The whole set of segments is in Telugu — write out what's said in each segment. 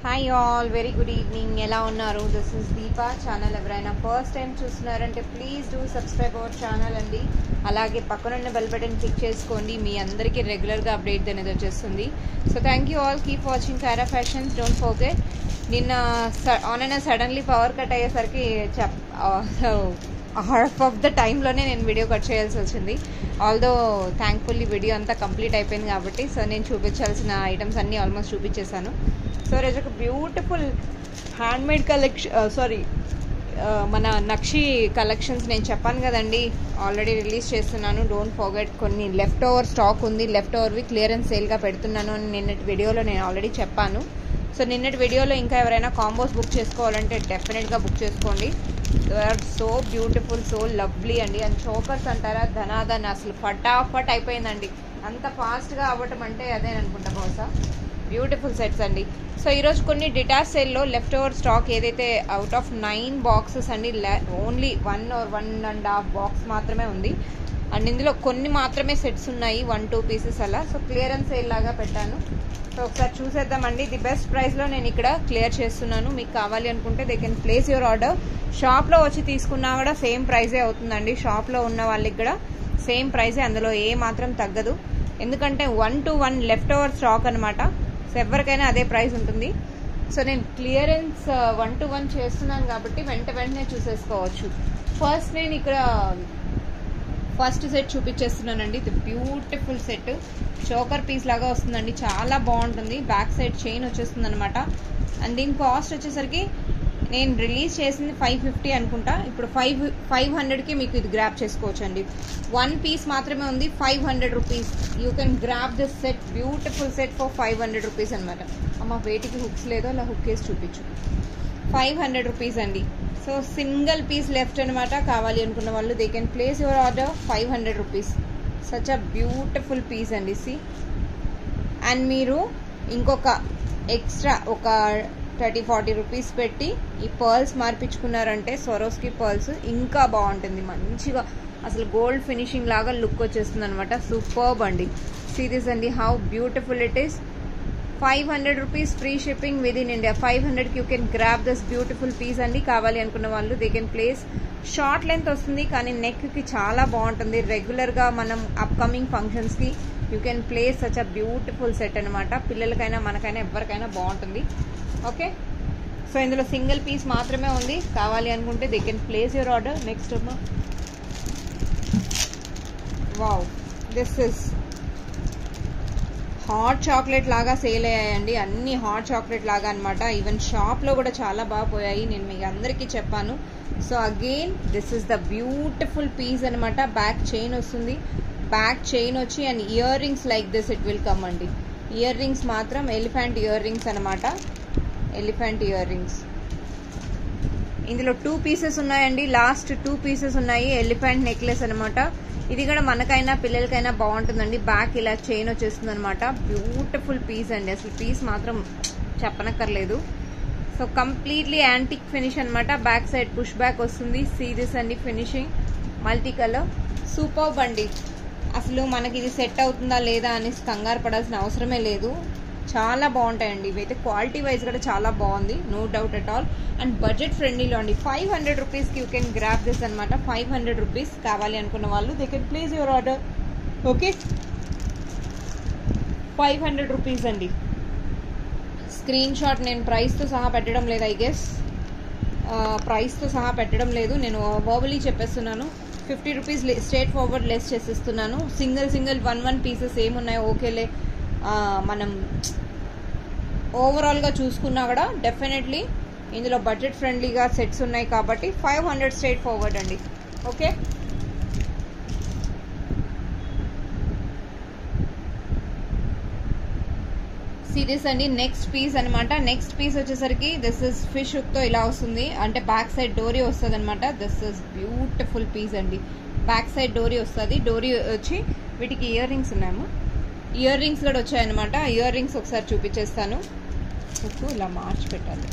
Hi all, very good evening. ఎలా ఉన్నారు? This is Deepa. ఛానల్ ఎవరైనా ఫస్ట్ టైం చూస్తున్నారంటే please do subscribe our channel అండి. అలాగే పక్కనున్న బెల్ బటన్ క్లిక్ చేసుకోండి, మీ అందరికీ రెగ్యులర్గా అప్డేట్ అనేది వచ్చేస్తుంది. So thank you all, keep watching కారా ఫ్యాషన్స్. డోంట్ ఫర్గెట్, నిన్న సడన్లీ పవర్ కట్ అయ్యేసరికి హాఫ్ ఆఫ్ ద టైంలోనే నేను వీడియో కట్ చేయాల్సి వచ్చింది. ఆల్దో థ్యాంక్ఫుల్లీ వీడియో అంతా కంప్లీట్ అయిపోయింది కాబట్టి సో నేను చూపించాల్సిన ఐటమ్స్ అన్నీ ఆల్మోస్ట్ చూపించేశాను. సో ఈరోజు ఒక బ్యూటిఫుల్ హ్యాండ్మేడ్ మన నక్షి కలెక్షన్స్ నేను చెప్పాను కదండి, ఆల్రెడీ రిలీజ్ చేస్తున్నాను. డోంట్ ఫర్గెట్, కొన్ని లెఫ్ట్ ఓవర్ స్టాక్ ఉంది, లెఫ్ట్ ఓవర్వి క్లియరెన్స్ సేల్గా పెడుతున్నాను అని నిన్నటి వీడియోలో నేను ఆల్రెడీ చెప్పాను. సో నిన్నటి వీడియోలో ఇంకా ఎవరైనా కాంబోస్ బుక్ చేసుకోవాలంటే డెఫినెట్గా బుక్ చేసుకోండి. They are so beautiful, so lovely అండి. అండ్ చోకర్స్ అంటారా, ధనాధన్ అసలు ఫటాఫట్ అయిపోయిందండి. అంత ఫాస్ట్గా అవ్వటం అంటే అదే అనుకుంటా బహుశా. బ్యూటిఫుల్ సెట్స్ అండి. సో ఈరోజు కొన్ని డిటాచ్ సేల్లో లెఫ్ట్ ఓవర్ స్టాక్ ఏదైతే అవుట్ ఆఫ్ 9 బాక్సెస్ అండి, ఓన్లీ 1 or 1.5 బాక్స్ మాత్రమే ఉంది. అండ్ ఇందులో కొన్ని మాత్రమే సెట్స్ ఉన్నాయి, 1-2 పీసెస్ అలా. సో క్లియరెన్స్ సేల్ లాగా పెట్టాను. సో ఒకసారి చూసేద్దామండి. ది బెస్ట్ ప్రైస్లో నేను ఇక్కడ క్లియర్ చేస్తున్నాను. మీకు కావాలి అనుకుంటే they can place your order. షాప్లో వచ్చి తీసుకున్నా కూడా సేమ్ ప్రైజే అవుతుందండి. షాప్లో ఉన్న వాళ్ళకి కూడా సేమ్ ప్రైజే, అందులో ఏ మాత్రం తగ్గదు. ఎందుకంటే 1-1 లెఫ్ట్ ఓవర్ స్టాక్ అనమాట. సో ఎవరికైనా అదే ప్రైస్ ఉంటుంది. సో నేను క్లియరెన్స్ 1-1 చేస్తున్నాను కాబట్టి వెంటనే చూసేసుకోవచ్చు. ఫస్ట్ నేను ఇక్కడ ఫస్ట్ సెట్ చూపించేస్తున్నానండి. ఇది బ్యూటిఫుల్ సెట్, చోకర్ పీస్ లాగా వస్తుందండి, చాలా బాగుంటుంది. బ్యాక్ సైడ్ చైన్ వచ్చేస్తుంది అనమాట. అండ్ దీని కాస్ట్ వచ్చేసరికి నేను రిలీజ్ చేసింది 550 అనుకుంటా. ఇప్పుడు 500కి మీకు ఇది గ్రాప్ చేసుకోవచ్చు అండి. 1 పీస్ మాత్రమే ఉంది, 500 rupees. You can grab this set, beautiful set for 500 rupees అనమాట. అమ్మ వేటికి హుక్స్ లేదో అలా హుక్ వేసి చూపించు. 500 రూపీస్ అండి. సో సింగిల్ పీస్ లెఫ్ట్ అనమాట. కావాలి అనుకున్న వాళ్ళు they can place your order. 500 rupees. Such a beautiful piece అండి. సి అండ్ మీరు ఇంకొక ఎక్స్ట్రా ఒక 30-40 రూపీస్ పెట్టి ఈ పర్ల్స్ మార్పించుకున్నారంటే స్వరోస్కి పర్ల్స్ ఇంకా బాగుంటుంది. మంచిగా అసలు గోల్డ్ ఫినిషింగ్ లాగా లుక్ వచ్చేస్తుంది అనమాట. సూపర్బ్ అండి. సీ దిస్ అండి, how beautiful it is. 500 rupees free shipping with in India. 500కి you can grab this beautiful piece అండి. కావాలి అనుకున్న వాళ్ళు they can place. Short length వస్తుంది కానీ నెక్కి చాలా బాగుంటుంది. రెగ్యులర్గా మనం అప్కమింగ్ ఫంక్షన్స్కి you can place such a beautiful set అనమాట. పిల్లలకైనా మనకైనా ఎవరికైనా బాగుంటుంది. ఓకే, సో ఇందులో సింగిల్ పీస్ మాత్రమే ఉంది. కావాలి అనుకుంటే they can place your order. Next అమ్మా, wow, this is hot chocolate లాగా సేల్ అయ్యాయండి. అన్ని హాట్ చాక్లెట్ లాగా అనమాట. ఈవెన్ షాప్లో కూడా చాలా బాగా పోయాయి, నేను మీకు అందరికీ చెప్పాను. So again this is the beautiful piece అనమాట. బ్యాక్ చైన్ వస్తుంది, బ్యాక్ చైన్ వచ్చి and earrings like this it will come అండి. ఇయర్ రింగ్స్ మాత్రం ఎలిఫెంట్ ఇయర్ రింగ్స్ అనమాట. Elephant earrings. ఇందులో 2 పీసెస్ ఉన్నాయండి, లాస్ట్ 2 పీసెస్ ఉన్నాయి. ఎలిఫెంట్ నెక్లెస్ అనమాట. ఇది కూడా మనకైనా పిల్లలకైనా బాగుంటుందండి. బ్యాక్ ఇలా చైన్ వచ్చేస్తుంది అనమాట. బ్యూటిఫుల్ పీస్ అండి, అసలు పీస్ మాత్రం చెప్పనక్కర్లేదు. సో కంప్లీట్లీ యాంటిక్ ఫినిష్ అనమాట. బ్యాక్ సైడ్ పుష్ బ్యాక్ వస్తుంది. సీ దిస్ అండి, ఫినిషింగ్ మల్టీ కలర్. సూపర్బ్ అండి. అసలు మనకి ఇది సెట్ అవుతుందా లేదా అనేసి కంగారు పడాల్సిన అవసరమే లేదు. చాలా బాగుంటాయండి ఇవైతే. క్వాలిటీ వైజ్ కూడా చాలా బాగుంది, no doubt at all. And budget ఫ్రెండ్లీలో అండి. 500 రూపీస్కి యూ కెన్ గ్రాప్ దిస్ అనమాట. 500 రూపీస్. కావాలి అనుకున్న వాళ్ళు they can place your order. Okay, 500 rupees అండి. స్క్రీన్ షాట్ నేను ప్రైస్తో సహా పెట్టడం లేదు, ఐ గెస్ ప్రైస్తో సహా పెట్టడం లేదు, నేను వర్బలీ చెప్పేస్తున్నాను. 50 రూపీస్ స్ట్రేట్ ఫార్వర్డ్ లెస్ చేసేస్తున్నాను. సింగిల్ 1 పీసెస్ ఏమున్నాయో ఓకేలే. మనం ఓవరాల్గా చూసుకున్నా కూడా డెఫినెట్లీ ఇందులో బడ్జెట్ ఫ్రెండ్లీగా సెట్స్ ఉన్నాయి కాబట్టి 500 స్ట్రేట్ ఫార్వర్డ్ అండి. ఓకే, సిరీస్ అండి. నెక్స్ట్ పీస్ అనమాట. నెక్స్ట్ పీస్ వచ్చేసరికి దిస్ ఇస్ ఫిష్ హుక్తో ఇలా వస్తుంది, అంటే బ్యాక్ సైడ్ డోరీ వస్తుంది అనమాట. దిస్ ఇస్ బ్యూటిఫుల్ పీస్ అండి. బ్యాక్ సైడ్ డోరీ వస్తుంది. డోరీ వచ్చి వీటికి ఇయర్ రింగ్స్ ఉన్నాము. ఇయర్ రింగ్స్ కూడా వచ్చాయన్నమాట. ఇయర్ రింగ్స్ ఒకసారి చూపించేస్తాను. హుక్ ఇలా మార్చి పెట్టాలి.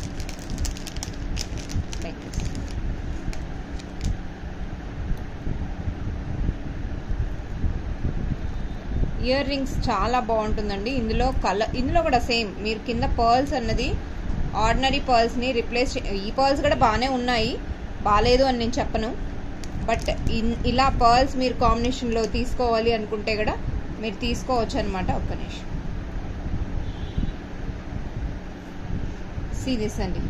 ఇయర్ రింగ్స్ చాలా బాగుంటుందండి. ఇందులో కూడా సేమ్ మీరు కింద పర్ల్స్ అన్నది ఆర్డినరీ పర్ల్స్ని రిప్లేస్ ఈ పర్ల్స్ కూడా బాగానే ఉన్నాయి, బాగాలేదు అని నేను చెప్పను. బట్ ఇలా పర్ల్స్ మీరు కాంబినేషన్లో తీసుకోవాలి అనుకుంటే కూడా మీరు తీసుకోవచ్చు అనమాట. ఒక్క నిమిషం. సీ దిస్ అండి,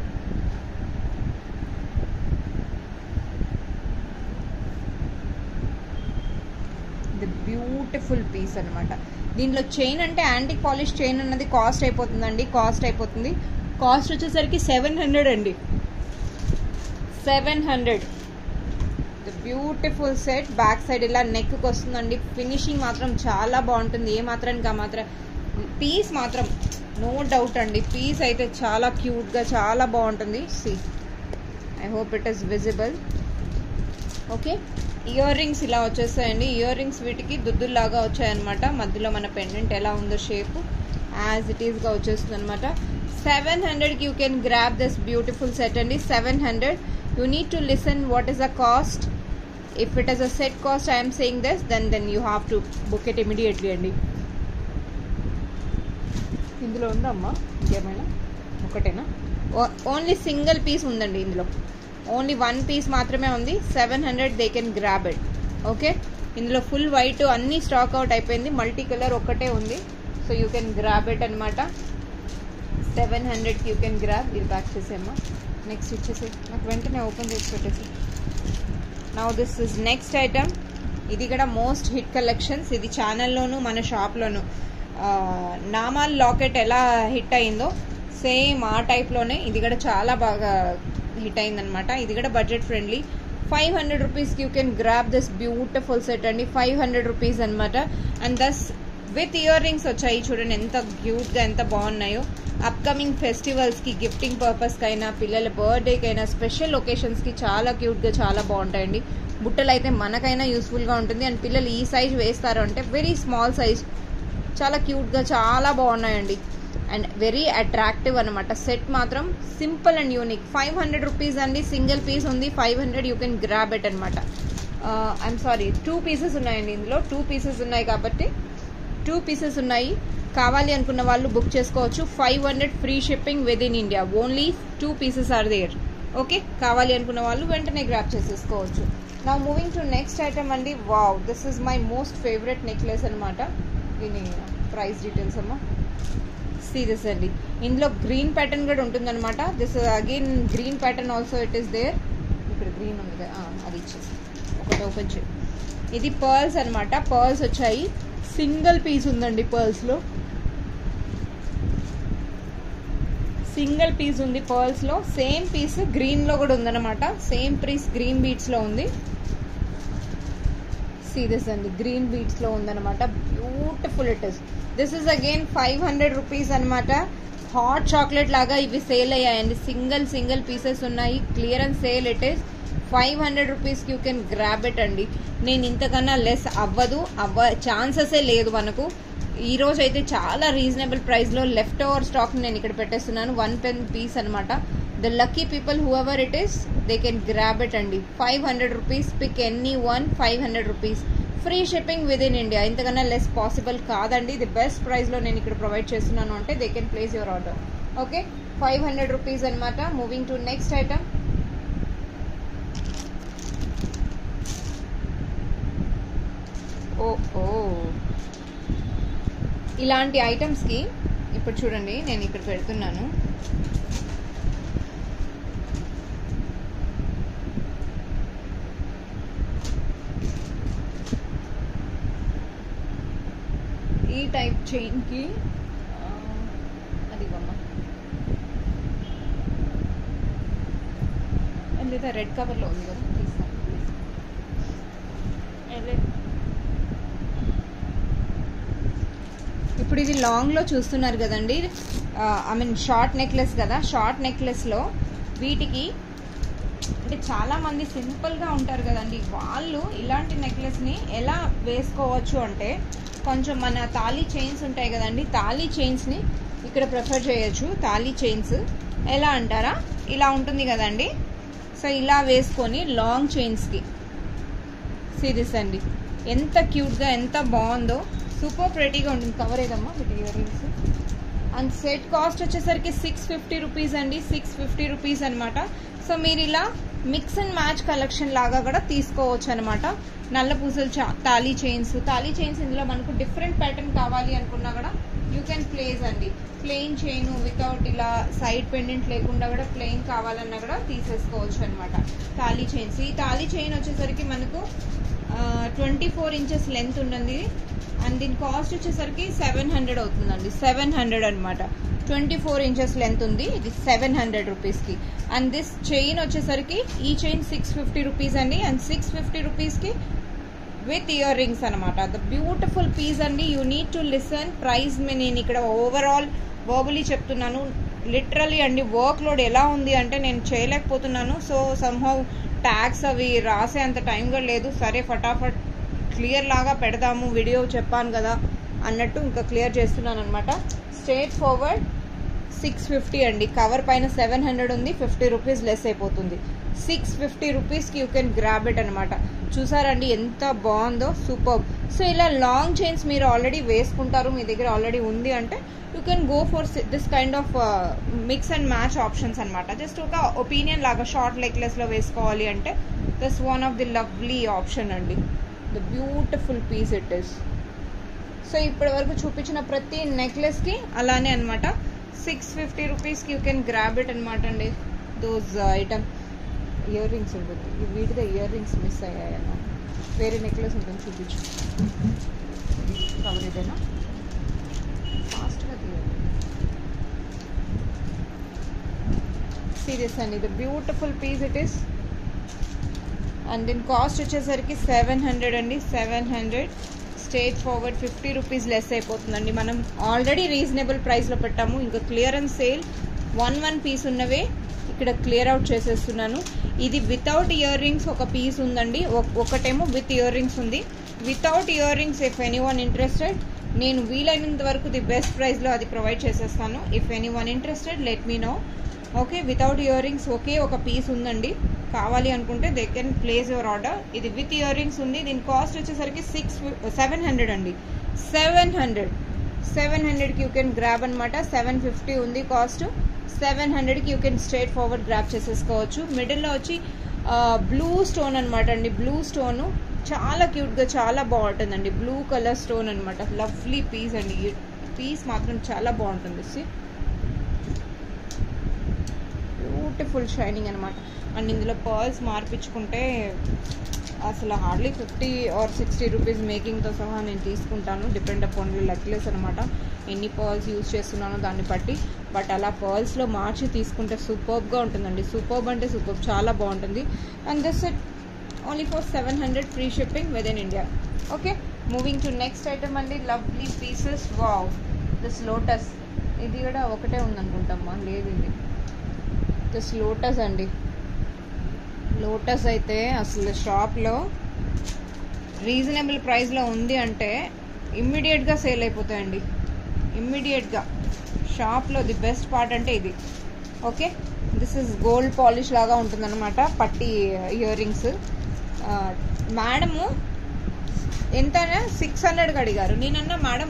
ది బ్యూటిఫుల్ పీస్ అనమాట. దీంట్లో చైన్ అంటే యాంటిక్ పాలిష్ చైన్ అన్నది కాస్ట్ అయిపోతుందండి, కాస్ట్ వచ్చేసరికి 700 అండి, 700. The beautiful set. Back side ఇలా నెక్కి వస్తుందండి. ఫినిషింగ్ మాత్రం చాలా బాగుంటుంది, ఏ మాత్రానికి ఆ మాత్రం. పీస్ మాత్రం నో డౌట్ అండి, పీస్ అయితే చాలా క్యూట్గా చాలా బాగుంటుంది. See, I hope it is visible. Okay, earrings ఇలా వచ్చేస్తాయండి. ఇయర్ రింగ్స్ వీటికి దుద్దుల్లాగా వచ్చాయన్నమాట. మధ్యలో మన పెండెంట్ ఎలా ఉందో షేప్ యాజ్ ఇట్ ఈస్గా వచ్చేస్తుంది అనమాట. 700కి you can grab this beautiful set అండి. 700. You need to listen what is the cost. If it is a set cost I'm saying this, then you have to book it immediately అండి. ఇందులో ఉందా అమ్మా ఇంకేమైనా? ఒకటేనా? ఓన్లీ సింగిల్ పీస్ ఉందండి ఇందులో, ఓన్లీ 1 పీస్ మాత్రమే ఉంది. 700 they can grab it. Okay, ఇందులో ఫుల్ వైట్ అన్నీ స్టాక్ అవుట్ అయిపోయింది, మల్టీ కలర్ ఒక్కటే ఉంది. So you can grab it అనమాట. 700కి యూ కెన్ గ్రాబ్. ఇది బ్యాక్ చేసేమ్మా, నెక్స్ట్ ఇచ్చేసి నాకు వెంటనే ఓపెన్ చేసి పెట్టేసి. Now this is next item. ఇది కూడా మోస్ట్ హిట్ కలెక్షన్స్. ఇది ఛానల్లోను మన షాప్లోను నామాల్ లాకెట్ ఎలా హిట్ అయిందో సేమ్ ఆ టైప్లోనే ఇది కూడా చాలా బాగా హిట్ అయిందనమాట. ఇది కూడా బడ్జెట్ ఫ్రెండ్లీ. 500 రూపీస్కి you can grab this beautiful set అండి. 500 రూపీస్ అనమాట. And thus with ear rings వచ్చాయి. చూడండి ఎంత క్యూట్గా ఎంత బాగున్నాయో. అప్కమింగ్ ఫెస్టివల్స్కి, గిఫ్టింగ్ పర్పస్కైనా, పిల్లల బర్త్డేకైనా, స్పెషల్ ఒకేషన్స్కి చాలా క్యూట్గా చాలా బాగుంటాయండి. బుట్టలు అయితే మనకైనా యూస్ఫుల్గా ఉంటుంది. అండ్ పిల్లలు ఈ సైజ్ వేస్తారు అంటే వెరీ స్మాల్ సైజ్, చాలా క్యూట్గా చాలా బాగున్నాయండి. అండ్ వెరీ అట్రాక్టివ్ అనమాట. సెట్ మాత్రం సింపుల్ అండ్ యూనిక్. 500 రూపీస్ అండి. సింగిల్ పీస్ ఉంది. 500 యూ కెన్ గ్రాబ్ ఇట్ అనమాట. ఐఎమ్ సారీ, 2 పీసెస్ ఉన్నాయండి ఇందులో. 2 పీసెస్ ఉన్నాయి కాబట్టి 2 పీసెస్ ఉన్నాయి. కావాలి అనుకున్న వాళ్ళు బుక్ చేసుకోవచ్చు. 500 free shipping with in India. Only 2 pieces are there. Okay, కావాలి అనుకున్న వాళ్ళు వెంటనే గ్రాబ్ చేసేసుకోవచ్చు. Now moving to next item అండి. Wow, this is my most favourite necklace అనమాట. దీని ప్రైస్ డీటెయిల్స్ అమ్మా. సీరియస్ అండి, ఇందులో గ్రీన్ ప్యాటర్న్ కూడా ఉంటుందన్నమాట. This again green pattern also it is there. ఇక్కడ గ్రీన్ ఉంది కదా, అది ఇచ్చేసి ఒకటి ఓపెన్ చేయి. ఇది పర్ల్స్ అనమాట. పర్ల్స్ వచ్చాయి. సింగిల్ పీస్ ఉందండి పర్ల్స్లో. సింగిల్ పీస్ ఉంది పర్ల్స్లో. సేమ్ పీస్ గ్రీన్లో కూడా ఉందన్నమాట. సేమ్ పీస్ గ్రీన్ బీట్స్లో ఉంది. సీరియస్ అండి, గ్రీన్ బీట్స్లో ఉందన్నమాట. Beautiful it is. This is again 500 rupees అనమాట. హాట్ చాక్లెట్ లాగా ఇవి సేల్ అయ్యాయండి. సింగిల్ పీసెస్ ఉన్నాయి. Clearance sale it is. 500 రూపీస్కి యూ కెన్ గ్రాబ్ ఇట్ అండి. నేను ఇంతకన్నా లెస్ ఛాన్సెసే లేదు మనకు. ఈరోజు అయితే చాలా రీజనబుల్ ప్రైస్లో లెఫ్ట్ ఓవర్ స్టాక్ నేను ఇక్కడ పెట్టేస్తున్నాను. 1 పెన్ పీస్ అనమాట. The lucky people who ever it is they can grab it అండి. 500 rupees. Pick any one. 500 rupees. Free shipping with in India. ఇంతకన్నా లెస్ పాసిబుల్ కాదండి. ది బెస్ట్ ప్రైస్లో నేను ఇక్కడ ప్రొవైడ్ చేస్తున్నాను అంటే they can place your order. Okay, 500 rupees అనమాట. Moving to next item. ఇలాంటి ఐటమ్స్కి ఇప్పుడు చూడండి నేను ఇక్కడ పెడుతున్నాను. ఈ టైప్ చైన్కి అది బొమ్మ లేదా రెడ్ కవర్లో ఉంది కదా, తీస్తాను. ఇప్పుడు ఇది లాంగ్లో చూస్తున్నారు కదండి. ఐ మీన్ షార్ట్ నెక్లెస్ కదా. షార్ట్ నెక్లెస్లో వీటికి అంటే చాలామంది సింపుల్గా ఉంటారు కదండి, వాళ్ళు ఇలాంటి నెక్లెస్ని ఎలా వేసుకోవచ్చు అంటే కొంచెం మన తాళీ చైన్స్ ఉంటాయి కదండి, తాళీ చైన్స్ని ఇక్కడ ప్రిఫర్ చేయొచ్చు. తాళీ చైన్స్ ఎలా అంటారా, ఇలా ఉంటుంది కదండి. సో ఇలా వేసుకొని లాంగ్ చైన్స్కి సీరియస్ అండి ఎంత క్యూట్గా ఎంత బాగుందో. సూపర్ ప్రెటీగా ఉంటుంది. కవర్ ఏదమ్మా వీటి ear rings. And set cost వచ్చేసరికి 650 రూపీస్ అండి, 650 రూపీస్ అనమాట. సో మీరు ఇలా మిక్స్ అండ్ మ్యాచ్ కలెక్షన్ లాగా కూడా తీసుకోవచ్చు అనమాట. నల్ల పూసలు తాళీ చైన్స్ ఇందులో మనకు డిఫరెంట్ ప్యాటర్న్ కావాలి అనుకున్నా కూడా యూ కెన్ ప్లేస్ అండి. ప్లెయిన్ చైన్ వితౌట్ ఇలా సైడ్ పెండెంట్ లేకుండా కూడా ప్లెయిన్ కావాలన్నా కూడా తీసేసుకోవచ్చు అనమాట. తాళీ చైన్స్, ఈ తాళీ చైన్ వచ్చేసరికి మనకు 24 ఇంచెస్ లెంత్ ఉంటుంది. అండ్ దీని కాస్ట్ వచ్చేసరికి 700 అవుతుందండి, 700 అనమాట. 24 ఇంచెస్ లెంత్ ఉంది, ఇది 700 రూపీస్కి. అండ్ దిస్ చైన్ వచ్చేసరికి ఈ చైన్ 650 రూపీస్ అండి. అండ్ 650 రూపీస్కి విత్ ఇయర్ రింగ్స్ అనమాట. ద బ్యూటిఫుల్ పీస్ అండి. You need to listen. Price నేను ఇక్కడ ఓవరాల్ వర్బలీ చెప్తున్నాను. లిటరలీ అండి వర్క్ లోడ్ ఎలా ఉంది అంటే నేను చేయలేకపోతున్నాను. సో సమ్హౌ ట్యాగ్స్ అవి రాసే అంత టైం కూడా లేదు. సరే ఫటాఫట్ క్లియర్ లాగా పెడదాము, వీడియో చెప్పాను కదా అన్నట్టు ఇంకా క్లియర్ చేస్తున్నాను అనమాట. స్ట్రేట్ ఫార్వర్డ్ 650 అండి. కవర్ పైన 700 ఉంది, 50 రూపీస్ లెస్ అయిపోతుంది. 650 రూపీస్కి యూ కెన్ గ్రాబ్ ఇట్ అనమాట. చూసారండి ఎంత బాగుందో, సూపర్. సో ఇలా లాంగ్ చైన్స్ మీరు ఆల్రెడీ వేసుకుంటారు, మీ దగ్గర ఆల్రెడీ ఉంది అంటే you can go for this kind of mix and match options అనమాట. జస్ట్ ఒక ఒపీనియన్ లాగా షార్ట్ నెక్లెస్లో వేసుకోవాలి అంటే this one of the lovely option అండి. The beautiful piece it is. So ఇప్పటి వరకు చూపించిన ప్రతి నెక్లెస్కి అలానే అనమాట. 650 రూపీస్కి యూ కెన్ గ్రాబ్ ఇట్ అనమాట అండి. దోస్ ఐటమ్ ఇయర్ రింగ్స్ ఉంటుంది, వీటితో ఇయర్ రింగ్స్ మిస్ అయ్యాయి అన్నమాట. వేరే నెక్లెస్ ఉంటుంది, చూపించు. కవర్ ఇదేనా, ఫాస్ట్గా తీయండి. సీరియస్ అండి, the beautiful piece it is. And దీని కాస్ట్ వచ్చేసరికి 700 అండి, 700. స్ట్రేట్ ఫార్వర్డ్ 50 రూపీస్ లెస్ అయిపోతుందండి. మనం ఆల్రెడీ రీజనబుల్ ప్రైస్లో పెట్టాము. ఇంకా క్లియరెన్స్ సేల్ 1 పీస్ ఉన్నవే ఇక్కడ క్లియర్ అవుట్ చేసేస్తున్నాను. ఇది వితౌట్ ఇయర్ రింగ్స్ ఒక పీస్ ఉందండి, ఒకటేమో విత్ ఇయర్ రింగ్స్ ఉంది. Without earrings if anyone interested, నేను వీలైనంత వరకు ది బెస్ట్ ప్రైస్లో అది ప్రొవైడ్ చేసేస్తాను. If anyone interested let me know. Okay, without earrings ఒకే ఒక పీస్ ఉందండి. కావాలి అనుకుంటే they can place your order. ఇది విత్ ఇయర్ రింగ్స్ ఉంది. దీని కాస్ట్ వచ్చేసరికి 700 అండి, 700కి యూ కెన్ గ్రాబ్ అనమాట. 750 ఉంది కాస్ట్, 700కి you can straight forward grab చేసేసుకోవచ్చు. మిడిల్లో వచ్చి బ్లూ స్టోన్ అనమాట అండి. బ్లూ స్టోన్ చాలా క్యూట్గా చాలా బాగుంటుందండి. బ్లూ కలర్ స్టోన్ అనమాట. లవ్లీ పీస్ అండి. ఈ పీస్ మాత్రం చాలా బాగుంటుంది. బ్యూటిఫుల్ షైనింగ్ అనమాట. అండ్ ఇందులో పర్ల్స్ మార్పించుకుంటే అసలు హార్డ్లీ 50 or 60 రూపీస్ మేకింగ్తో సహా నేను తీసుకుంటాను. డిపెండ్ అపాన్ నెక్లెస్ అనమాట, ఎన్ని పర్ల్స్ యూజ్ చేస్తున్నానో దాన్ని బట్టి. బట్ అలా పర్ల్స్లో మార్చి తీసుకుంటే సూపర్గా ఉంటుందండి. సూపర్బ్ అంటే సూపర్బ్, చాలా బాగుంటుంది. And this it only for 700 free shipping with in India. Okay, moving to next item అండి. Lovely pieces. Wow, this lotus. ఇది కూడా ఒకటే ఉందనుకుంటామ్మా, లేదు ఇది దిస్ లోటస్ అండి. లోటస్ అయితే అసలు షాప్లో రీజనబుల్ ప్రైస్లో ఉంది అంటే ఇమ్మీడియట్గా సేల్ అయిపోతాయండి, ఇమ్మీడియట్గా. షాప్లో ది బెస్ట్ పార్ట్ అంటే ఇది. Okay, this is gold polish లాగా ఉంటుందన్నమాట. పట్టి ఇయర్ రింగ్స్. మేడము ఎంత 600కి అడిగారు. నేనన్నా మేడం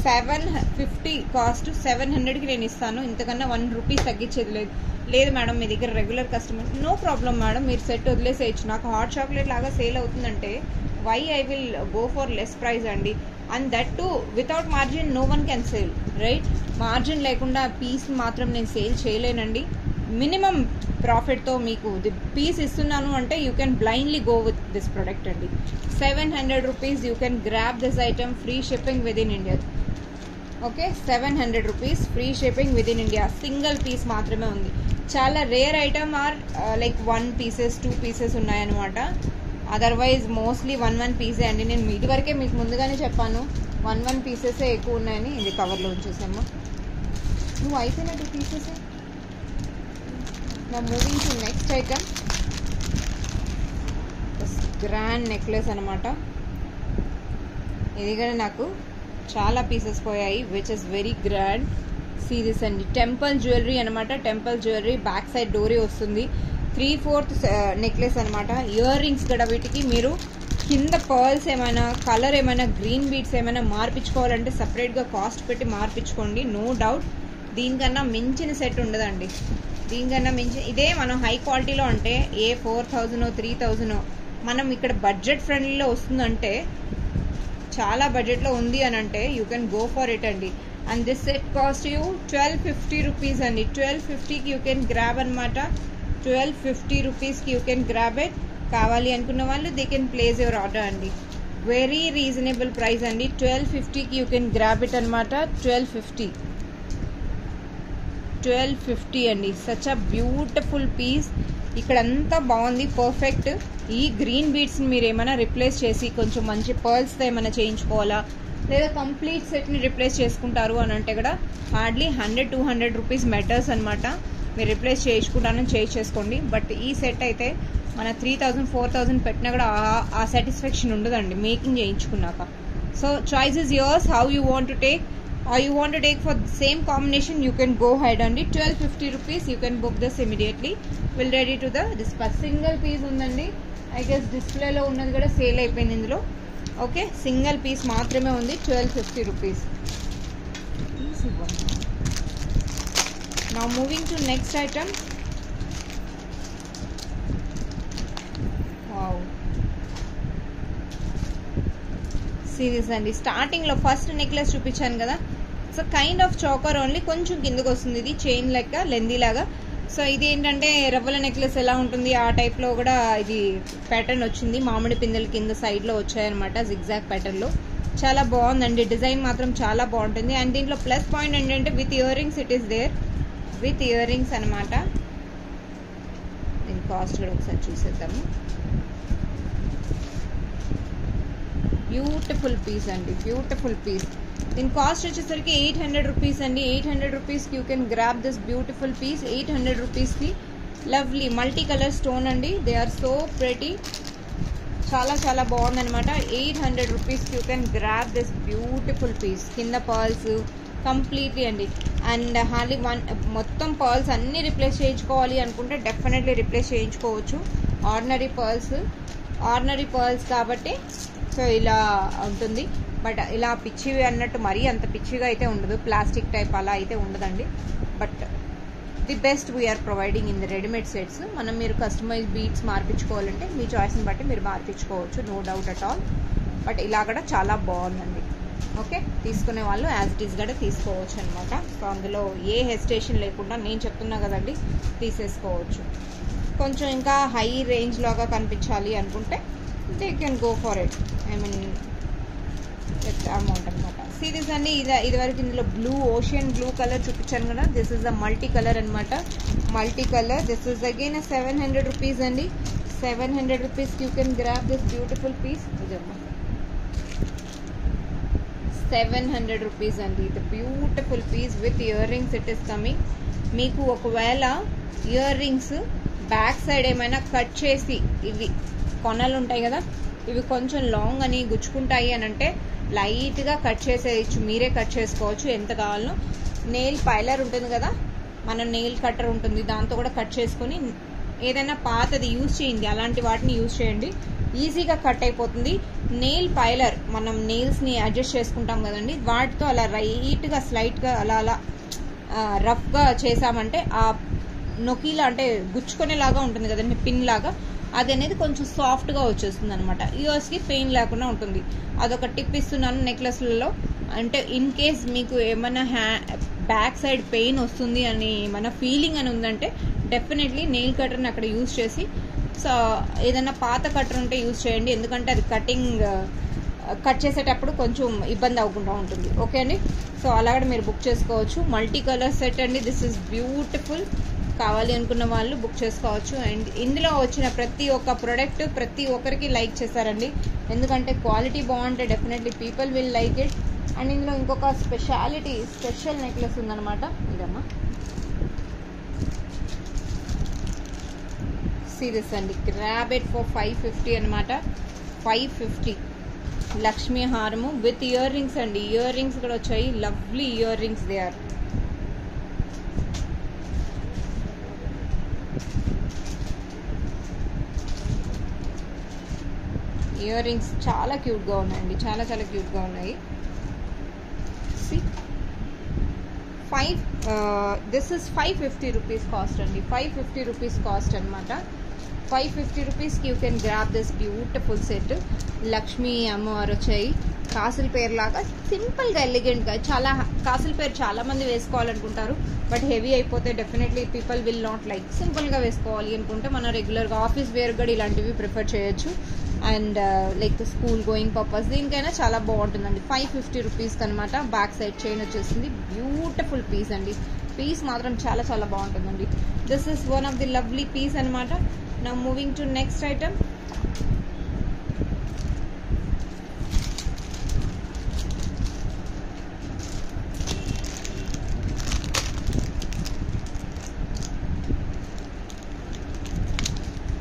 750 కాస్ట్, 700కి నేను ఇస్తాను, ఇంతకన్నా 1 రూపీస్ తగ్గించేది లేదు. లేదు మేడం మీ దగ్గర regular customer, no problem madam, మీరు సెట్ వదిలేసేయచ్చు. నాకు హాట్ చాక్లెట్ లాగా సేల్ అవుతుందంటే why I will go for less price అండి. And that to without margin no one can sale, right? Margin లేకుండా పీస్ మాత్రం నేను సేల్ చేయలేనండి. మినిమం ప్రాఫిట్తో మీకు ది పీస్ ఇస్తున్నాను అంటే you can blindly go with this product అండి. 700 rupees you can grab this item, free shipping with in India. Okay, 700 rupees free shipping with in India. Single piece మాత్రమే ఉంది. చాలా rare item are like 1 pieces 2 pieces ఉన్నాయన్నమాట. అదర్వైజ్ మోస్ట్లీ 1 పీసే అండి. నేను ఇదివరకే మీకు ముందుగానే చెప్పాను 1 పీసెసే ఎక్కువ ఉన్నాయని. ఇది కవర్లో ఉంచేసాము. నువ్వు అయిపోయినా 2 పీసెసే. నా moving to next item, grand necklace అనమాట. ఇది కూడా నాకు చాలా పీసెస్ పోయాయి, which is very grand. Series అండి. టెంపుల్ జ్యువెలరీ అనమాట. టెంపుల్ జ్యువెలరీ బ్యాక్ సైడ్ డోరీ వస్తుంది. 3/4 నెక్లెస్ అనమాట. ఇయర్ రింగ్స్ కూడా వీటికి మీరు కింద పర్ల్స్ ఏమైనా కలర్ ఏమైనా గ్రీన్ బీడ్స్ ఏమైనా మార్పించుకోవాలంటే సపరేట్గా కాస్ట్ పెట్టి మార్పించుకోండి, నో డౌట్. దీనికన్నా మించిన సెట్ ఉండదండి, దీనికన్నా మించి. ఇదే మనం హై క్వాలిటీలో అంటే ఏ 4000 3000 మనం ఇక్కడ బడ్జెట్ ఫ్రెండ్లీలో వస్తుందంటే, చాలా బడ్జెట్లో ఉంది అని అంటే you can go for it అండి. And this set cost you 1250 rupees అండి. 1250కి యూ కెన్ గ్రాబ్ అనమాట. 1250 రూపీస్కి యూ కెన్ గ్రాబ్ ఇట్. కావాలి అనుకున్న వాళ్ళు they can place your order అండి. వెరీ రీజనబుల్ ప్రైస్ అండి. 1250కి యూ కెన్ గ్రాబ్ ఇట్ అనమాట. 1250 అండి. Such a beautiful piece. ఇక్కడంతా బాగుంది, పర్ఫెక్ట్. ఈ గ్రీన్ బీడ్స్ని మీరు ఏమైనా రిప్లేస్ చేసి కొంచెం మంచి పర్ల్స్తో ఏమైనా చేయించుకోవాలా, లేదా కంప్లీట్ సెట్ని రిప్లేస్ చేసుకుంటారు అని అంటే కూడా హార్డ్లీ 100-200 రూపీస్ మెటర్స్ అనమాట. మీరు రిప్లేస్ చేయించుకుంటానని చేసుకోండి. బట్ ఈ సెట్ అయితే మన 3000-4000 పెట్టినా కూడా ఆ సాటిస్ఫాక్షన్ ఉండదండి మేకింగ్ చేయించుకున్నాక. So choice is yours, how you want to take. or you want to take for the same combination, you can go ahead and 1250 rupees. You can book this immediately. We'll ready to the this single piece undandi. I guess display lo unnadi kuda sale అయిపోయింది ఇందులో. ఓకే, సింగిల్ పీస్ మాత్రమే ఉంది. 1250 rupees. Easy one. Now moving to next item. Wow. Series అండి. స్టార్టింగ్లో ఫస్ట్ నెక్లెస్ చూపించాను కదా, so kind of choker only, కొంచెం కిందకు వస్తుంది. ఇది చైన్ లెక్క లెందీ లాగా. సో ఇది ఏంటంటే రవ్వల నెక్లెస్ ఎలా ఉంటుంది ఆ టైప్లో కూడా ఇది ప్యాటర్న్ వచ్చింది. మామిడి పిందెల కింద సైడ్లో వచ్చాయన్నమాట జిగ్జాగ్ ప్యాటర్న్లో. చాలా బాగుందండి, డిజైన్ మాత్రం చాలా బాగుంటుంది. అండ్ దీంట్లో ప్లస్ పాయింట్ ఏంటంటే with ear rings it is there, with ear rings అనమాట. దీని కాస్ట్ కూడా ఒకసారి చూసేద్దాము. బ్యూటిఫుల్ పీస్ అండి, బ్యూటిఫుల్ పీస్. దీని కాస్ట్ వచ్చేసరికి 800 రూపీస్ అండి. 800 రూపీస్కి you can grab this beautiful piece. 800 రూపీస్కి లవ్లీ మల్టీ కలర్ స్టోన్ అండి. దే ఆర్ సో ప్రెటీ, చాలా చాలా బాగుందనమాట. 800 రూపీస్కి you can grab this beautiful piece. కింద పర్ల్స్ కంప్లీట్లీ అండి. అండ్ హార్డ్లీ మొత్తం పర్ల్స్ అన్నీ రిప్లేస్ చేయించుకోవాలి అనుకుంటే డెఫినెట్లీ రిప్లేస్ చేయించుకోవచ్చు. ఆర్డినరీ పర్ల్స్ కాబట్టి సో ఇలా ఉంటుంది. బట్ ఇలా పిచ్చివి అన్నట్టు మరీ అంత పిచ్చిగా అయితే ఉండదు, ప్లాస్టిక్ టైప్ అలా అయితే ఉండదండి. But the best we're providing in the readymade sets. మీరు కస్టమైజ్ బీట్స్ మార్పించుకోవాలంటే మీ చాయిస్ని బట్టి మీరు మార్పించుకోవచ్చు, no doubt at all. But ఇలా కూడా చాలా బాగుందండి. ఓకే, తీసుకునే వాళ్ళు యాజ్ ఇట్ ఈస్ కూడా తీసుకోవచ్చు అనమాట. సో అందులో ఏ హెసిటేషన్ లేకుండా నేను చెప్తున్నా కదండి, తీసేసుకోవచ్చు. కొంచెం ఇంకా హై రేంజ్ లాగా కనిపించాలి అనుకుంటే they can go for it. I mean amount అనమాట. సీరీస్ అండి. ఇదివరకు ఇందులో బ్లూ, ఓషియన్ బ్లూ కలర్ చూపించాను కదా, this is the multi colour అనమాట. Multi colour, this is again 700 rupees అండి. 700 rupees you can grab this beautiful piece. ఇదమ్మా 700 రూపీస్ అండి. ఇది beautiful piece with ear rings it is coming. మీకు ఒకవేళ ఇయర్ రింగ్స్ బ్యాక్ సైడ్ ఏమైనా కట్ చేసి, ఇవి కొనలు ఉంటాయి కదా, ఇవి కొంచెం లాంగ్ అని గుచ్చుకుంటాయి అని అంటే లైట్గా కట్ చేసేయచ్చు, మీరే కట్ చేసుకోవచ్చు ఎంత కావాలో. నెయిల్ పైలర్ ఉంటుంది కదా, మన నెయిల్ కట్టర్ ఉంటుంది, దాంతో కూడా కట్ చేసుకొని ఏదైనా పాతది యూజ్ చేయండి, అలాంటి వాటిని యూజ్ చేయండి, ఈజీగా కట్ అయిపోతుంది. నెయిల్ పైలర్ మనం నెయిల్స్ని అడ్జస్ట్ చేసుకుంటాం కదండి, వాటితో అలా రైట్గా స్లైట్గా అలా రఫ్గా చేసామంటే ఆ నొకీలా అంటే గుచ్చుకునేలాగా ఉంటుంది కదండి, పిన్ లాగా, అది అనేది కొంచెం సాఫ్ట్గా వచ్చేస్తుంది అనమాట. ఇయర్స్కి పెయిన్ లేకుండా ఉంటుంది. అదొక టిప్ ఇస్తున్నాను నెక్లెస్లలో. అంటే ఇన్ కేస్ మీకు ఏమైనా బ్యాక్ సైడ్ పెయిన్ వస్తుంది అని ఏమైనా ఫీలింగ్ అని ఉందంటే డెఫినెట్లీ నెయిల్ కట్టర్ని అక్కడ యూజ్ చేసి, సో ఏదైనా పాత కట్టర్ ఉంటే యూజ్ చేయండి, ఎందుకంటే అది కట్ చేసేటప్పుడు కొంచెం ఇబ్బంది అవ్వకుండా ఉంటుంది. ఓకే అండి, సో అలాగే మీరు బుక్ చేసుకోవచ్చు. మల్టీ కలర్ సెట్ అండి, దిస్ ఇస్ బ్యూటిఫుల్. కావాలి అనుకున్న వాళ్ళు బుక్ చేసుకోవచ్చు. అండ్ ఇందులో వచ్చిన ప్రతి ఒక్క ప్రోడక్ట్ ప్రతి ఒక్కరికి లైక్ చేశారండి, ఎందుకంటే క్వాలిటీ బాగుంటే definitely people will like it. And ఇందులో ఇంకొక స్పెషల్ నెక్లెస్ ఉందన్నమాట. ఇదమ్మా సీరియస్ అండి, గ్రాబ్ ఇట్ ఫర్ 550 అనమాట. 550 లక్ష్మీ హారము విత్ ఇయర్ రింగ్స్ అండి. ఇయర్ రింగ్స్ కూడా వచ్చాయి, lovely ear rings they are. Ear rings చాలా క్యూట్గా ఉన్నాయండి, చాలా చాలా క్యూట్గా ఉన్నాయి. దిస్ ఇస్ 550 రూపీస్ కాస్ట్ అండి, 550 రూపీస్ కాస్ట్ అనమాట. 550 రూపీస్కి you can grab this beautiful set. Lakshmi అమ్మవారు వచ్చాయి, కాసుల పేరు లాగా సింపుల్గా ఎలిగెంట్గా. చాలా కాసుల పేరు చాలా మంది వేసుకోవాలనుకుంటారు, బట్ హెవీ అయిపోతే definitely people will not like. సింపుల్గా వేసుకోవాలి అనుకుంటే మనం రెగ్యులర్గా ఆఫీస్ వేర్ కూడా ఇలాంటివి ప్రిఫర్ చేయొచ్చు. And like school going purpose దీనికైనా చాలా బాగుంటుందండి. 550 రూపీస్కి అనమాట. బ్యాక్ సైడ్ చైన్ వచ్చేసింది. బ్యూటిఫుల్ పీస్ అండి, పీస్ మాత్రం చాలా చాలా బాగుంటుందండి. This is one of the lovely piece అనమాట. Now moving to next item.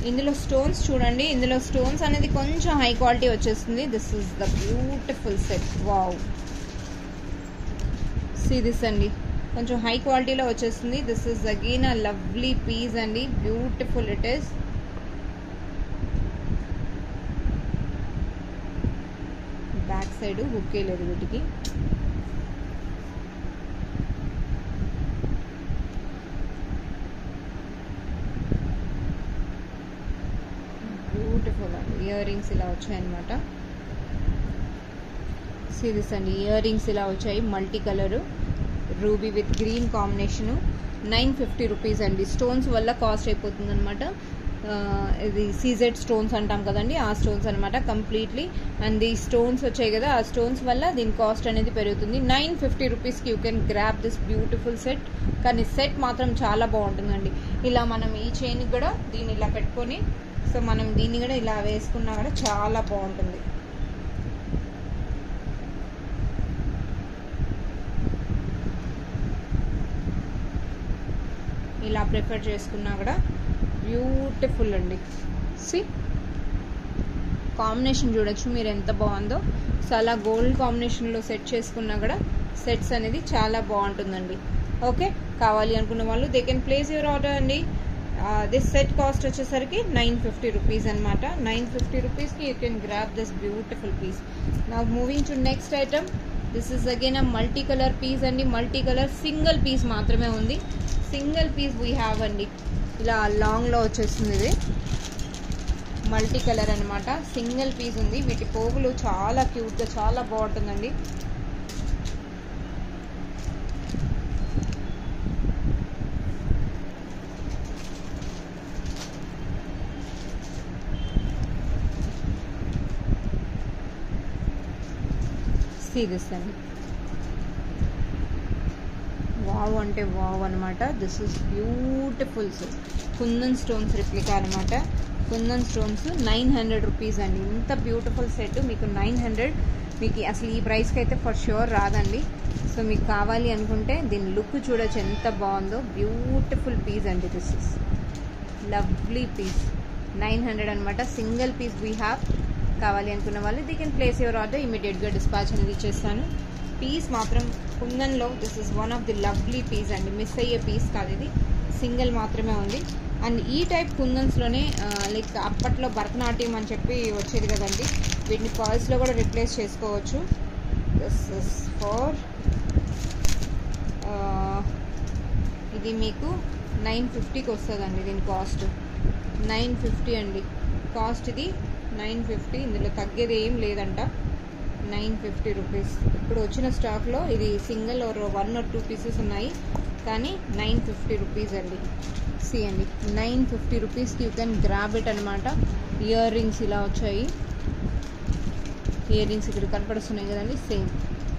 ఇందులో స్టోన్స్ చూడండి, ఇందులో స్టోన్స్ అనేది కొంచెం హై క్వాలిటీ వచ్చేస్తుంది. This is the beautiful set. Wow, see this అండి, కొంచెం హై క్వాలిటీలో వచ్చేస్తుంది. This is again a lovely piece అండి, beautiful it is. Back side హుక్కే లేదు వీటికి. బ్యూటిఫుల్ అండి, ఇయర్ రింగ్స్ ఇలా వచ్చాయన్నమాట. సిరీస్ అండి, ఇయర్ రింగ్స్ ఇలా వచ్చాయి. Multi colour ruby with green combination. 950 rupees అండి. స్టోన్స్ వల్ల కాస్ట్ అయిపోతుంది అనమాట. ఇది సీజెడ్ స్టోన్స్ అంటాం కదండి, ఆ స్టోన్స్ అనమాట కంప్లీట్లీ. అండ్ ఈ స్టోన్స్ వచ్చాయి కదా, ఆ స్టోన్స్ వల్ల దీని కాస్ట్ అనేది పెరుగుతుంది. 950 రూపీస్కి you can grab this beautiful set. కానీ సెట్ మాత్రం చాలా బాగుంటుందండి. ఇలా మనం ఈ చైన్ కూడా దీన్ని ఇలా పెట్టుకొని, సో మనం దీన్ని కూడా ఇలా వేసుకున్నా కూడా చాలా బాగుంటుంది. ఇలా ప్రిఫర్ చేసుకున్నా కూడా బ్యూటిఫుల్ అండి. సి కాంబినేషన్ చూడొచ్చు మీరు ఎంత బాగుందో. సో అలా గోల్డ్ కాంబినేషన్లో సెట్ చేసుకున్నా కూడా సెట్స్ అనేది చాలా బాగుంటుందండి. ఓకే, కావాలి అనుకున్న వాళ్ళు they can place your order అండి. దిస్ సెట్ కాస్ట్ వచ్చేసరికి 950 రూపీస్ అనమాట. 950 రూపీస్కి you can grab this beautiful piece. నా moving to next item. This is again a multi colour piece అండి. మల్టీ కలర్ సింగిల్ పీస్ మాత్రమే ఉంది. సింగిల్ పీస్ వీ హ్యావ్ అండి. ఇలా లాంగ్లో వచ్చేస్తుంది. ఇది మల్టీ కలర్ అనమాట, సింగిల్ పీస్ ఉంది. వీటి పోగులు చాలా క్యూట్గా చాలా బాగుంటుందండి. దిస్ అండి, వావ్ అంటే వావ్ అనమాట. This is beautiful. Kundan stones replica అనమాట. కుందన్ స్టోన్స్ 900 రూపీస్ అండి. ఇంత బ్యూటిఫుల్ సెట్ మీకు 900 మీకు అసలు ఈ ప్రైస్కి అయితే ఫర్ ష్యూర్ రాదండి. సో మీకు కావాలి అనుకుంటే దీని లుక్ చూడొచ్చు ఎంత బాగుందో. బ్యూటిఫుల్ పీస్ అండి. This is lovely piece. 900 అనమాట. Single piece we have. కావాలి అనుకున్న వాళ్ళు they can place your order. ఇమీడియట్గా డిస్పాచ్ అనేది చేస్తాను. పీస్ మాత్రం కుందన్లో this is one of the lovely piece అండి. మిస్ అయ్యే పీస్ కాదు ఇది, సింగిల్ మాత్రమే ఉంది. అండ్ ఈ టైప్ కుందన్స్లోనే లైక్ అప్పట్లో భరతనాట్యం అని చెప్పి వచ్చేది కదండి, వీటిని పర్ల్స్లో కూడా రిప్లేస్ చేసుకోవచ్చు. దిస్ ఇస్ ఫర్ ఇది మీకు 950కి వస్తుందండి. దీని కాస్ట్ 950 అండి. కాస్ట్ ఇది 950. ఇందులో తగ్గేది ఏం లేదంట. 950 రూపీస్. ఇప్పుడు వచ్చిన స్టాక్లో ఇది సింగిల్ ఆర్ 1 or 2 పీసెస్ ఉన్నాయి, కానీ 950 రూపీస్ అండి. సి అండి, 950 రూపీస్కి యూ కెన్ గ్రాబ్ ఇట్ అనమాట. ఇయర్ రింగ్స్ ఇలా వచ్చాయి. ఇయర్ రింగ్స్ ఇక్కడ కనపడుతున్నాయి కదండి, సేమ్.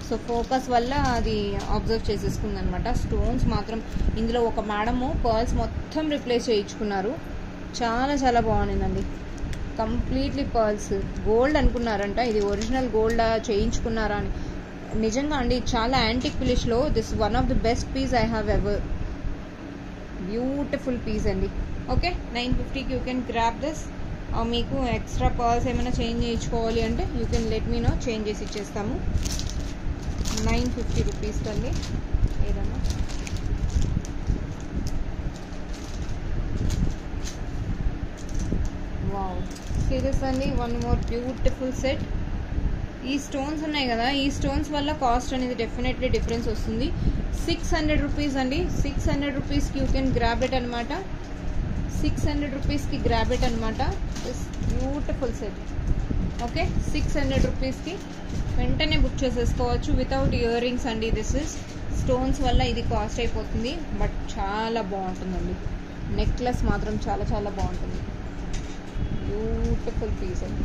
సో ఫోకస్ వల్ల అది అబ్జర్వ్ చేసేసుకుంది అనమాట. స్టోన్స్ మాత్రం ఇందులో ఒక మేడము పర్ల్స్ మొత్తం రిప్లేస్ చేయించుకున్నారు. చాలా చాలా బాగుండిందండి. కంప్లీట్లీ పర్ల్స్. గోల్డ్ అనుకున్నారంట, ఇది ఒరిజినల్ గోల్డ్ చేయించుకున్నారా అని. నిజంగా అండి చాలా యాంటిక్ ఫినిష్లో this one of the best piece I have ever. Beautiful piece అండి. ఓకే, 950కి యూ కెన్ గ్రాప్ దిస్. మీకు ఎక్స్ట్రా పర్ల్స్ ఏమైనా చేంజ్ చేయించుకోవాలి అంటే you can let me know, change చేసి ఇచ్చేస్తాము. 950 రూపీస్ అండి. ఏదన్నా వావ్, సీరియస్ అండి, వన్ మోర్ బ్యూటిఫుల్ సెట్. ఈ స్టోన్స్ ఉన్నాయి కదా, ఈ స్టోన్స్ వల్ల కాస్ట్ అనేది డెఫినెట్లీ డిఫరెన్స్ వస్తుంది. 600 రూపీస్ అండి. 600 రూపీస్కి యూ కెన్ గ్రాబ్ ఇట్ అనమాట. 600 రూపీస్కి గ్రాబ్ ఇట్ అనమాట. This beautiful set. ఓకే, 600 రూపీస్కి వెంటనే బుక్ చేసేసుకోవచ్చు వితౌట్ ఇయర్ రింగ్స్ అండి. దిస్ ఇస్ స్టోన్స్ వల్ల ఇది కాస్ట్ అయిపోతుంది, బట్ చాలా బాగుంటుందండి. నెక్లెస్ మాత్రం చాలా చాలా బాగుంటుంది. బ్యూటిఫుల్ పీస్ అండి.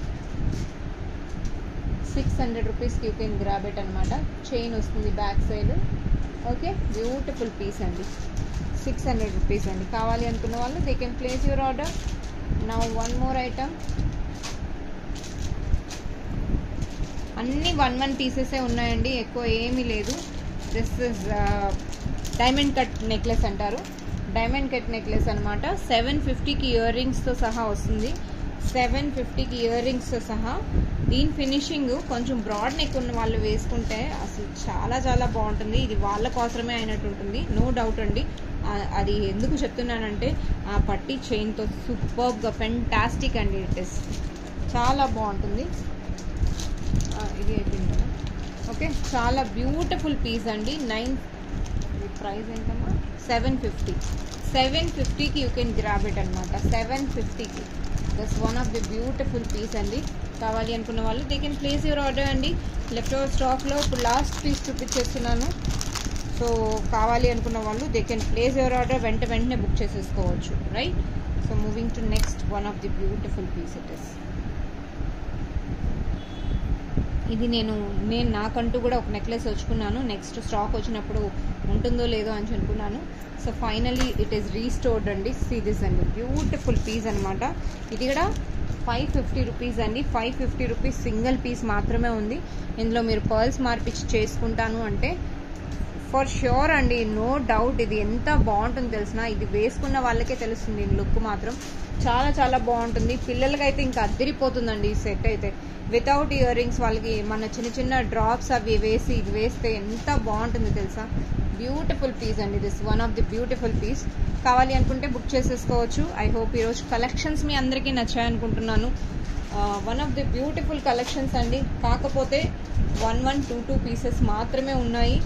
600 రూపీస్కి యూ కెన్ గ్రాబ్ ఇట్ అనమాట. చైన్ వస్తుంది back side. Okay, beautiful piece అండి. 600 రూపీస్ అండి. కావాలి అనుకున్న వాళ్ళు they can place your order. Now one more item. అన్నీ 1 పీసెసే ఉన్నాయండి, ఎక్కువ ఏమీ లేదు. This is diamond cut necklace అంటారు. డైమండ్ కట్ నెక్లెస్ అనమాట. 750కి ఇయర్ రింగ్స్తో సహా వస్తుంది. 750కి ఇయర్ రింగ్స్తో సహా. దీని ఫినిషింగ్ కొంచెం బ్రాడ్ నెక్ ఉన్న వాళ్ళు వేసుకుంటే అసలు చాలా చాలా బాగుంటుంది. ఇది వాళ్ళ కోసమే అయినట్టు ఉంటుంది, నో డౌట్ అండి. అది ఎందుకు చెప్తున్నానంటే ఆ పట్టి చైన్తో సూపర్గా ఫెంటాస్టిక్ అండి. ఇట్ ఇస్ చాలా బాగుంటుంది. ఇది అయిపోయింది కదా. ఓకే, చాలా బ్యూటిఫుల్ పీస్ అండి. ప్రైస్ ఏంటమ్మా? 750. 750కి యూ కెన్ గ్రాబ్ ఇట్ అనమాట. 750కి. That's one of the beautiful piece అండి. కావాలి అనుకున్న వాళ్ళు they can place your order అండి. లెఫ్ట్ ఓవర్ స్టాక్లో ఇప్పుడు లాస్ట్ పీస్ చూపించేస్తున్నాను. సో కావాలి అనుకున్న వాళ్ళు they can place your order. వెంటనే బుక్ చేసేసుకోవచ్చు, right? So moving to next one of the beautiful piece it is. ఇది నేను నాకంటూ కూడా ఒక నెక్లెస్ వచ్చుకున్నాను. నెక్స్ట్ స్టాక్ వచ్చినప్పుడు ఉంటుందో లేదో అని అనుకున్నాను. So finally it is restored అండి. సీ దిస్ అండి, బ్యూటిఫుల్ పీస్ అనమాట. ఇది కూడా 550 రూపీస్ అండి. 550 రూపీస్ సింగిల్ పీస్ మాత్రమే ఉంది. ఇందులో మీరు పర్ల్స్ మార్పిచ్చి చేసుకుంటాను అంటే ఫర్ ష్యూర్ అండి, నో డౌట్ ఇది ఎంత బాగుంటుందో తెలిసిన. ఇది వేసుకున్న వాళ్ళకే తెలుస్తుంది. లుక్ మాత్రం చాలా చాలా బాగుంటుంది. పిల్లలకైతే ఇంకా అద్దరిపోతుందండి ఈ సెట్ అయితే. వితౌట్ ఇయర్ రింగ్స్ వాళ్ళకి మన చిన్న చిన్న డ్రాప్స్ అవి వేసి ఇది వేస్తే ఎంత బాగుంటుంది తెలుసా. బ్యూటిఫుల్ పీస్ అండి. This one of the beautiful piece. కావాలి అనుకుంటే బుక్ చేసేసుకోవచ్చు. ఐ హోప్ ఈరోజు కలెక్షన్స్ మీ అందరికీ నచ్చాయనుకుంటున్నాను. One of the beautiful collections అండి. కాకపోతే 1 పీసెస్ మాత్రమే ఉన్నాయి.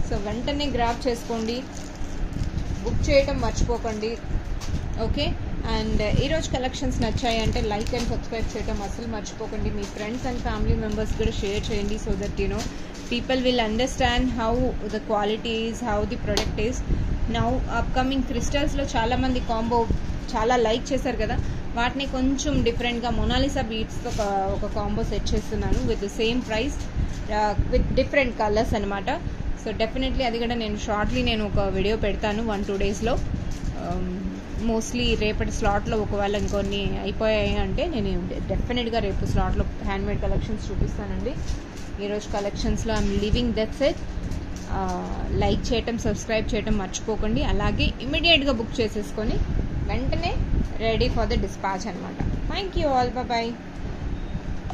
సో వెంటనే గ్రాబ్ చేసుకోండి, బుక్ చేయటం మర్చిపోకండి. ఓకే, అండ్ ఈరోజు కలెక్షన్స్ నచ్చాయి అంటే లైక్ అండ్ సబ్స్క్రైబ్ చేయడం అసలు మర్చిపోకండి. మీ ఫ్రెండ్స్ అండ్ ఫ్యామిలీ మెంబర్స్ కూడా షేర్ చేయండి. So that you know people will understand how the quality is, how the product is. Now upcoming crystals లో చాలా మంది కాంబో చాలా లైక్ చేశారు కదా, వాటిని కొంచెం డిఫరెంట్గా మొనాలిసా బీట్స్తో ఒక కాంబో సెట్ చేస్తున్నాను with the same price with different colours అనమాట. సో డెఫినెట్లీ అది కూడా నేను షార్ట్లీ ఒక వీడియో పెడతాను 1-2 డేస్లో. మోస్ట్లీ రేపటి స్లాట్లో ఒకవేళ ఇంకొన్ని అయిపోయాయి అంటే నేను డెఫినెట్గా రేపు స్లాట్లో హ్యాండ్మేడ్ కలెక్షన్స్ చూపిస్తానండి. ఈరోజు కలెక్షన్స్లో I'm leaving that's it. Like చేయటం, సబ్స్క్రైబ్ చేయటం మర్చిపోకండి. అలాగే ఇమీడియట్గా బుక్ చేసేసుకొని వెంటనే రెడీ ఫర్ ద డిస్పాచ్ అనమాట. Thank you all, bye.